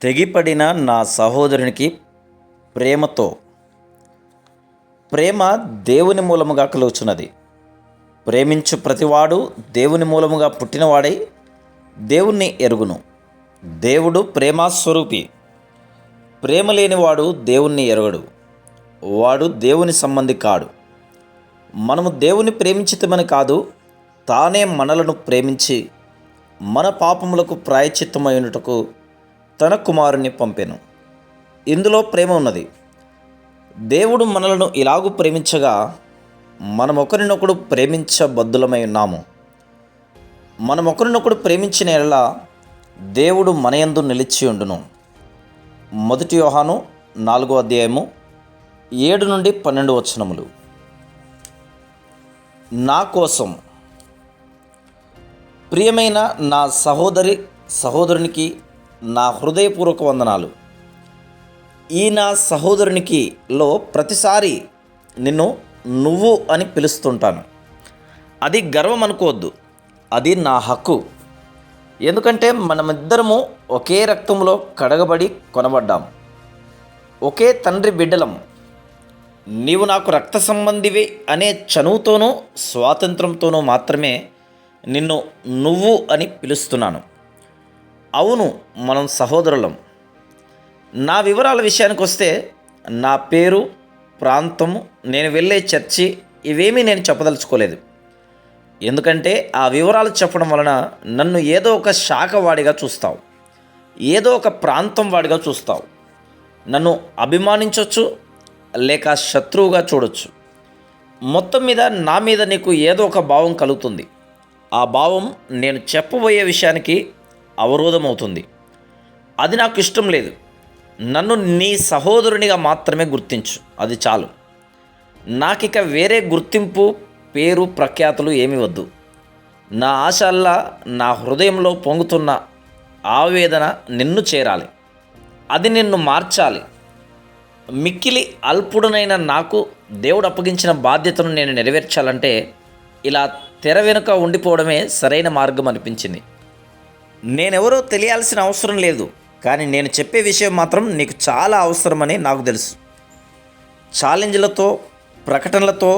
తెగిపడిన నా సహోదరునికి ప్రేమతో ప్రేమ దేవుని మూలముగా కలుగుచున్నది. ప్రేమించు ప్రతివాడు దేవుని మూలముగా పుట్టినవాడై దేవుణ్ణి ఎరుగును. దేవుడు ప్రేమాస్వరూపి. ప్రేమ లేనివాడు దేవుణ్ణి ఎరగడు. వాడు దేవుని సంబంధి కాడు. మనము దేవుని ప్రేమించితమని కాదు, తానే మనలను ప్రేమించి మన పాపములకు ప్రాయశ్చిత్తమైనటకు తన కుమారుని పంపెను. ఇందులో ప్రేమ ఉన్నది. దేవుడు మనలను ఇలాగూ ప్రేమించగా మనం ఒకరినొకడు ప్రేమించబద్దులమై ఉన్నాము. మనం ఒకరినొకడు ప్రేమించిన యెడల దేవుడు మన యందు నిలిచి ఉండును. 1 యోహాను 4వ అధ్యాయము 7 నుండి 12 వచనములు. నా కోసం ప్రియమైన నా సహోదరునికి నా హృదయపూర్వక వందనాలు. ఈ నా సహోదరునికి లో ప్రతిసారి నిన్ను నువ్వు అని పిలుస్తుంటాను. అది గర్వం అనుకోవద్దు, అది నా హక్కు. ఎందుకంటే మనమిద్దరము ఒకే రక్తంలో కడగబడి కొనబడ్డాం, ఒకే తండ్రి బిడ్డలం. నీవు నాకు రక్త సంబంధివి అనే చనువుతోనూ స్వాతంత్రంతోనూ మాత్రమే నిన్ను నువ్వు అని పిలుస్తున్నాను. అవును, మనం సహోదరులం. నా వివరాల విషయానికి వస్తే నా పేరు, ప్రాంతము, నేను వెళ్ళే చర్చి ఇవేమీ నేను చెప్పదలుచుకోలేదు. ఎందుకంటే ఆ వివరాలు చెప్పడం వలన నన్ను ఏదో ఒక శాఖ వాడిగా చూస్తావు, ఏదో ఒక ప్రాంతం వాడిగా చూస్తావు. నన్ను అభిమానించవచ్చు, లేక శత్రువుగా చూడొచ్చు. మొత్తం మీద నా మీద నీకు ఏదో ఒక భావం కలుగుతుంది. ఆ భావం నేను చెప్పబోయే విషయానికి అవరోధమవుతుంది. అది నాకు ఇష్టం లేదు. నన్ను నీ సహోదరునిగా మాత్రమే గుర్తించు, అది చాలు. నాకిక వేరే గుర్తింపు, పేరు, ప్రఖ్యాతులు ఏమీ వద్దు. నా ఆశల్లా నా హృదయంలో పొంగుతున్న ఆవేదన నిన్ను చేరాలి, అది నిన్ను మార్చాలి. మిక్కిలి అల్పుడనైన నాకు దేవుడు అప్పగించిన బాధ్యతను నేను నెరవేర్చాలంటే ఇలా తెర వెనుక ఉండిపోవడమే సరైన మార్గం అనిపించింది. నేనెవరో తెలియాల్సిన అవసరం లేదు, కానీ నేను చెప్పే విషయం మాత్రం నీకు చాలా అవసరమని నాకు తెలుసు. ఛాలెంజ్లతో, ప్రకటనలతో,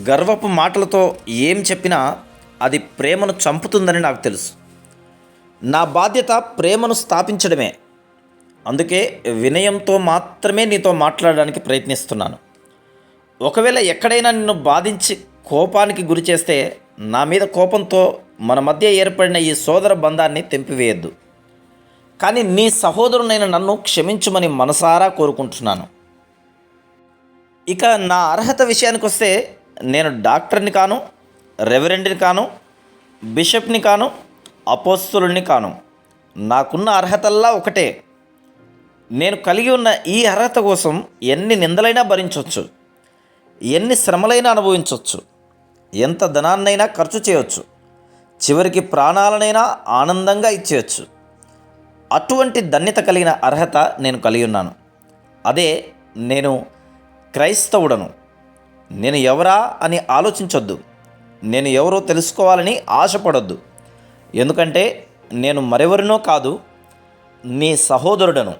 గర్వపు మాటలతో ఏం చెప్పినా అది ప్రేమను చంపుతుందని నాకు తెలుసు. నా బాధ్యత ప్రేమను స్థాపించడమే. అందుకే వినయంతో మాత్రమే నీతో మాట్లాడడానికి ప్రయత్నిస్తున్నాను. ఒకవేళ ఎక్కడైనా నిన్ను బాధించి కోపానికి గురి చేస్తే నా మీద కోపంతో మన మధ్య ఏర్పడిన ఈ సోదర బంధాన్ని తెంపివేయద్దు. కానీ నీ సహోదరునైన నన్ను క్షమించమని మనసారా కోరుకుంటున్నాను. ఇక నా అర్హత విషయానికి వస్తే నేను డాక్టర్ని కాను, రెవరెండ్ని కాను, బిషప్ని కాను, అపోస్తలుని కాను. నాకున్న అర్హతల్లా ఒకటే. నేను కలిగి ఉన్న ఈ అర్హత కోసం ఎన్ని నిందలైనా భరించవచ్చు, ఎన్ని శ్రమలైనా అనుభవించవచ్చు, ఎంత ధనాన్నైనా ఖర్చు చేయవచ్చు, చివరికి ప్రాణాలనైనా ఆనందంగా ఇచ్చేయచ్చు. అటువంటి ధన్యత కలిగిన అర్హత నేను కలిగి ఉన్నాను. అదే నేను క్రైస్తవుడను. నేను ఎవరా అని ఆలోచించొద్దు, నేను ఎవరో తెలుసుకోవాలని ఆశపడొద్దు. ఎందుకంటే నేను మరెవరినో కాదు, నీ సహోదరుడను.